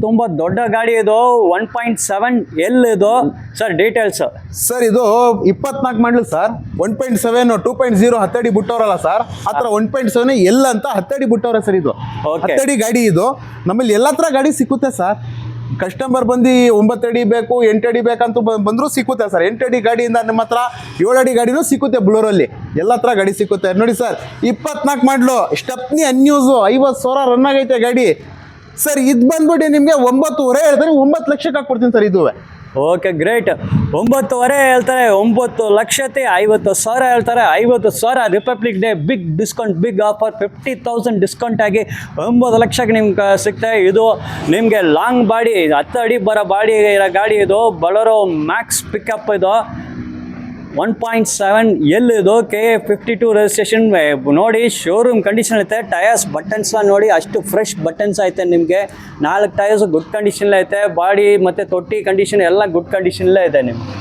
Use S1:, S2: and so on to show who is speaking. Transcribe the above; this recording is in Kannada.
S1: ತುಂಬಾ ದೊಡ್ಡ ಗಾಡಿ ಇದು 1.7 ಎಲ್ ಇದು ಸರ್. ಡೀಟೇಲ್ಸ್
S2: ಸರ್ ಇದು 24 ಮಾಡಲು ಸರ್. 1.7 2.0 ಹತ್ತಡಿ ಬಿಟ್ಟವ್ರಲ್ಲ ಸರ್, ಆ ಥರ 1.7 ಎಲ್ ಅಂತ ಹತ್ತಡಿ ಬಿಟ್ಟವ್ರೆ ಸರ್. ಇದು ಹತ್ತಡಿ ಗಾಡಿ. ಇದು ನಮ್ಮಲ್ಲಿ ಎಲ್ಲ ಥರ ಗಾಡಿ ಸಿಕ್ಕುತ್ತೆ ಸರ್. ಕಸ್ಟಮರ್ ಬಂದು 9 ಅಡಿ ಬೇಕು 8 ಅಡಿ ಬೇಕಂತ ಬಂದರೂ ಸಿಕ್ಕುತ್ತೆ ಸರ್. 8 ಅಡಿ ಗಾಡಿಯಿಂದ ನಮ್ಮ ಹತ್ರ 7 ಅಡಿ ಗಾಡಿನೂ ಸಿಕ್ಕುತ್ತೆ. ಬ್ಲೂರಲ್ಲಿ ಎಲ್ಲ ಥರ ಗಾಡಿ ಸಿಕ್ಕುತ್ತೆ ನೋಡಿ ಸರ್. 24 ಮಾಡಲು ಸ್ಟೆಪ್ನಿ ಅನ್ಯೂಸು 50,000 ರನ್ ಆಗೈತೆ ಗಾಡಿ ಸರ್. ಇದು ಬಂದ್ಬಿಟ್ಟು ನಿಮಗೆ 9.5 ಹೇಳ್ತಾರೆ, 9 ಲಕ್ಷಕ್ಕೆ ಹಾಕ್ಕೊಡ್ತೀನಿ ಸರ್. ಇದು
S1: ಓಕೆ ಗ್ರೇಟ್. 9.5 ಹೇಳ್ತಾರೆ, 9,50,50,000 ಹೇಳ್ತಾರೆ. 50,000 republic day big discount, big offer 50,000 discount ಆಗಿ 9 ಲಕ್ಷಕ್ಕೆ ನಿಮ್ಗೆ ಸಿಗ್ತದೆ. ಇದು ನಿಮಗೆ ಲಾಂಗ್ ಬಾಡಿ 10 ಅಡಿ ಬರೋ ಬಾಡಿ ಇರೋ ಗಾಡಿ ಇದು. ಬೊಲೆರೋ ಮ್ಯಾಕ್ಸ್ ಪಿಕಪ್ ಇದು 1.7 ಎಲ್ ಇದು. KA52 ರಿಜಿಸ್ಟ್ರೇಷನ್ ನೋಡಿ. ಶೋರೂಮ್ ಕಂಡೀಷನ್ ಐತೆ. ಟಯರ್ಸ್ ಬಟನ್ಸ್ ನೋಡಿ ಅಷ್ಟು ಫ್ರೆಶ್ ಬಟನ್ಸ್ ಐತೆ ನಿಮಗೆ. 4 ಟಯರ್ಸ್ ಗುಡ್ ಕಂಡೀಷನ್ ಐತೆ. ಬಾಡಿ ಮತ್ತು ತೊಟ್ಟಿ ಕಂಡೀಷನ್ ಎಲ್ಲ ಗುಡ್ ಕಂಡೀಷನ್ಲೇ ಇದೆ ನಿಮ್ಗೆ.